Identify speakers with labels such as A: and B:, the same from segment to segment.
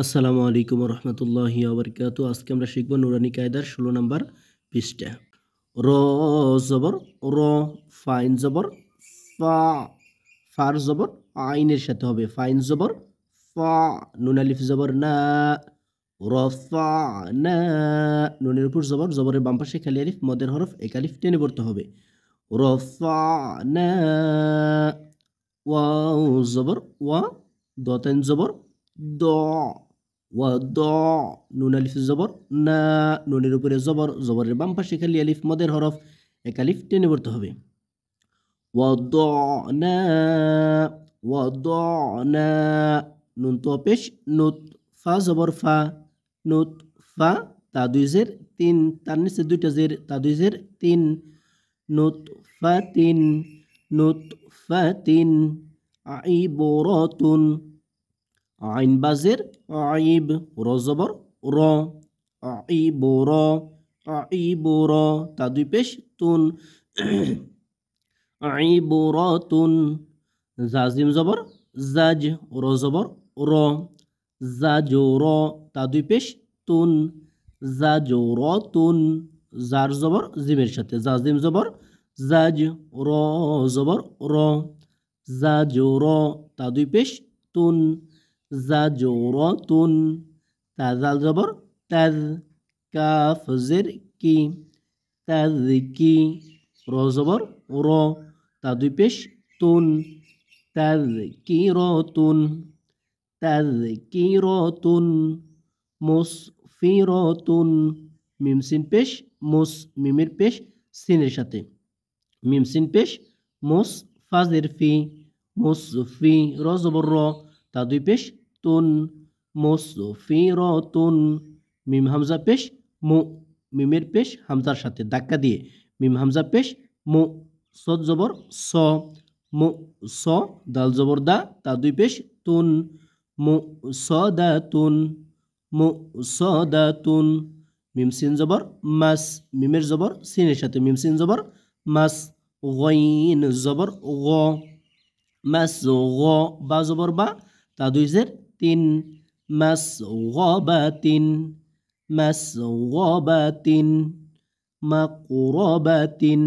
A: আসসালামু আলাইকুম রহমতুল্লাহি ওয়াবারাকাতু। আজকে আমরা শিখব নুরানি কায়দার 16 নম্বর পৃষ্ঠা। র জবর র, ফাইন জবর ফা, ফার জবর আইনের সাথে হবে ফাইন জবর ফা, নুন আলিফ জবর না, রফা না, নুনের উপর জবর, জবরের বাম পাশে খালি আলিফ, মদের হরফ এক আলিফ টেনে পড়তে হবে। রফা না, ওয়াও জবর ওয়া, দতেন জবর দ, ওয়াদ, নুন আলিফ জবর না, নুনের উপরে জবর, জবরের বাম পাশে খালি আলিফ, মদের হরফ এক আলিফ টেনে পড়তে হবে। ওয়াদনা, ওয়াদনা, নুন তো পেশ নুত, ফা জবর ফা, নুত ফা, তা দুই জের তিন, তার নিচে দুইটা জের, তা দুই জের তিন, নুত ফা তিন, নুত ফা তিন, আইবরাতুন, আইন বাজের আইব, র জবর র, আইবর, আইবর, তা দুই পেশ তুন, আইবরাতুন, জাজিম জবর জাজ, র জবর র, জাজর, তা দুই পেশ তুন, জাজরাতুন, জার জবর জিমের সাথে, জাজিম জবর জাজ, র জবর র, জাজর, তা দুই পেশ তুন, জাজরাতুন, তাজাল জবর তাজ, কাফ জের কি, তাজকি, র জবর র, তা দুই পেশ তুন, তাজকিরাতুন, তাজকিরাতুন, মুসফিরাতুন, মিম সিন পেশ মুস, মিমের পেশ সিনের সাথে, মিম সিন পেশ মুস, ফাজের ফি, মুসফি, র জবর র, তা দুই পেশ তুন, মুসফিরাতুন, মিম হামজা পেশ মু, মিমের পেশ হামজার সাথে ধাক্কা দিয়ে, মিম হামজা পেশ মু, সদ জবর স, মু স, দাল জবর দা, তা দুই পেশ তুন, মু সদাতুন, মু সদাতুন, মিম সিন জবর মাস, মিমের জবর সিনের সাথে, মিম সিন জবর মাস, গইন জবর গ, মাস গ, বা জবর বা, তা দুই জের তিন, মাস গবাতিন, মাস গবাতিন, মাকুরবাতিন,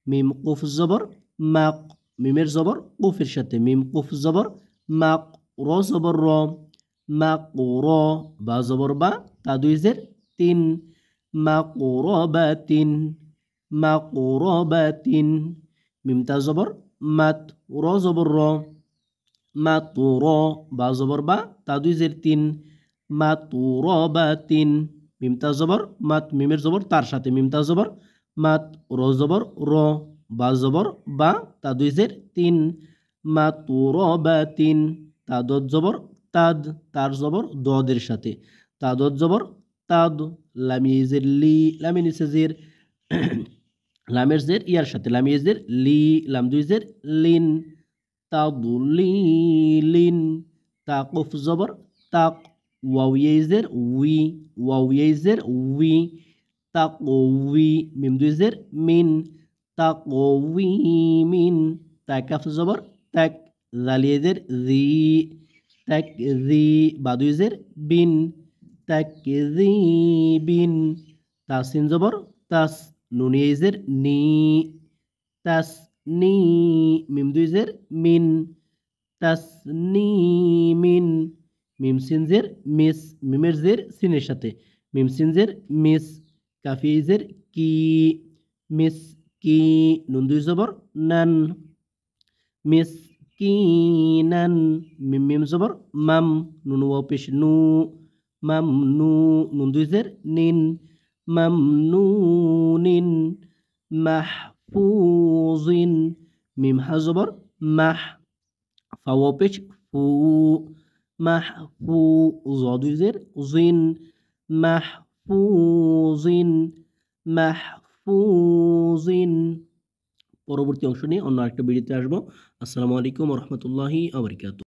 A: মিম কুফ জবর মাক, মিমের জবর কুফের সাথে, মিম কুফ জবর মাক, র জবর র, মাকুর, বা জবর বা, তা দুই জের তিন, মাকুরবাতিন, মাকুরবাতিন, মিমতা জবর মাত, র জবর র, মাতুর, বা জবর বা, তা দুই জের তিন, মাতুরবাতিন, মিমতা জবর মাত, মিমের জবর তার সাথে, মিমতা জবর মাত, র জবর র, বা জবর বা, তা দুই জের তিন, মাতুরবাতিন, তাদত জবর তাদ, তার জবর দদের সাথে, তাদত জবর তাদ, লামিজের লি, লামি নিচে জের, লামের জের ইয়ার সাথে, লামিজের লি, লাম দুই জের লিন, তাদলিলিন, তাকুফ জবর তাক, ওয়াও ইয়েজের উই, ওয়াও ইয়েজের উই, তাকওয়ি, মিম দুই জের মিন, তাকওয়িমিন, তাকাফ জবর তাক, জাল ইয়েজের জি, তাকজি, বা দুই জের বিন, তাকজিবিন, তাসিন জবর তাস, নুন ইয়েজের নি, তাস নি, মিম দুই জের মিন, তাসনিমিন, মিম সিন জের মিস, মিমের জের সিনের সাথে, মিম সিন জের মিস, কাফি জের কি, মিস কি, নুন দুই জবর নান, মিস কি নান, মিম মিম জবর মাম, নুন ওয়াও পেশ নু, মাম নু, নুন দুই জের নিন, মাম নু নিন, মাহফুজিন, মিম হা জবর মাহ, ফাওয়া পেশ ফু, মাহফু, জদুজের জিন, মাহফুজিন, মাহফুজিন। পরবর্তী অংশ নিয়ে অন্য একটা ভিডিওতে আসবো। আসসালামু আলাইকুম রহমতুল্লাহি ওয়া বারাকাতুহু।